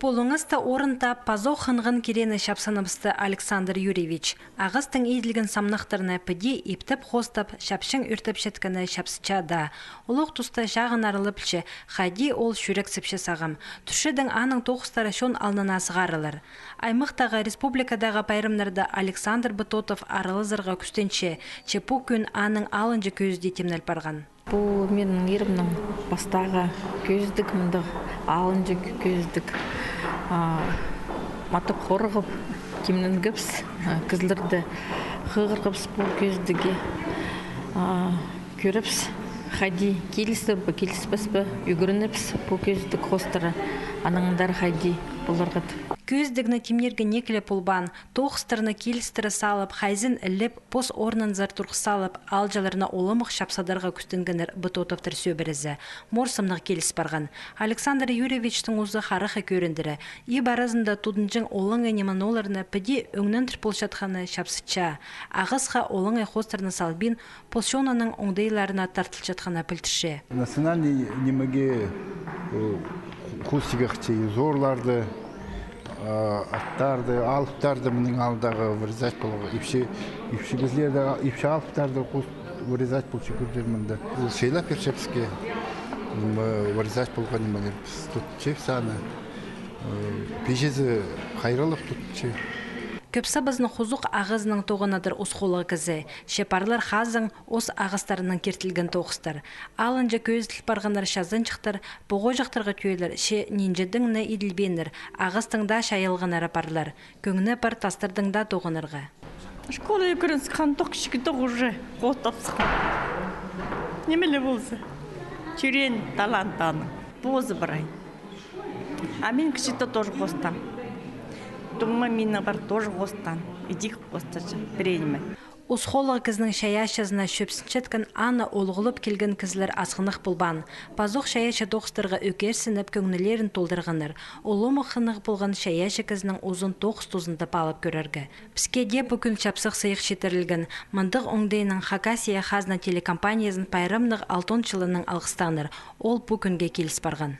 болуңызда орында пазох хынғын керені шапсанымызды Александр Юрьевич. Ағыстың еділген самнақтарына піде ептіп хостап, шапшың үртіп шеткіні шапсычада. Олық тұста жағын арылыпчы, қайди ол шүрек сіпші сағым. Түшідің аның тоқыстары шон алнына сығарылыр. Аймақтағы республикадағы пайрымнарды Александр Бытотов арылызырға күстенші, чепу күн аның алынжы көзде темнел барған. Бұл менің ерімнің бастағы көздік мұндық, алынжы көздік. Матып қорғып, кемнің гіпс, кізлерді қығырғыпс бұл көздіге көріпс. Қайди келісті бі, келіспіс бі, үгірініпс бұл көздік қостыры. Анаңдар қайди бұлырғыд. Көздігіні темнерге некілі пұлбан, тоқыстырыны келістірі салып, хайзін іліп, пос орнын зар тұрғы салып, алжаларына олымық шапсадарға күстінгінір Бытотовтыр сөбірізі. Морсымнық келіс барған. Александр Юрьевичтің ұзы қарықы көріндірі. И баразында тудынжың олыңы неманоларына піде өңнін тұрпылшатқаны шапсыча. Ағысқа олыңы қостырыны салбин, посшонаның оңдайларына тартылшатқаны пілтіші. Национальный немеге хустигахчы зорларды, аттарды, алыптарды менің алдағы вырезать болуға. Ипші біздерді ипші алыптарды вырезать болчы көрдермінді. Бұл шейла першепске вырезать болған немелер тұтчы саны. Пежезі қайрылық тұтчы. Көпсі біздің құзық ағызының тоғынадыр ұсқолы кізі. Шепарлар хазың ос ағыстарының кертілген тоғыстыр. Алынжа көзіл барғанар шазын шықтыр, бұғы жақтырғы көйлер, ше ненжедіңні еділбенір, ағыстыңда шайылғанары парлар. Көңіні бар тастырдыңда тоғынырға. Школа екірінс қантық шықытық уже қоттапсықын. Немелі болсы? Чүрен талантаны. Бозы бұрай. А мен кішіті тоже қостам. Думаю, мина бар тоже қостан. Идик қостачы, бірейме. Усхолығы кізінің шаяшызына шөпсіншеткен аны олғылып келген кізлер асқынық бұлбан. Пазоқ шаяшы тоқыстырға өкерсініп көңілерін толдырғаныр. Олымы қынық болған шаяшы кізінің ұзын тоқыс тұзынды балып көрергі. Піскеде бүкіл чапсық сыйық шетірілген. Мындық оңдайының Хакасия Хазна телекомпаниясын пайрымнық 6 жылының алғыстаныр. Ол бүкінге келіс барған.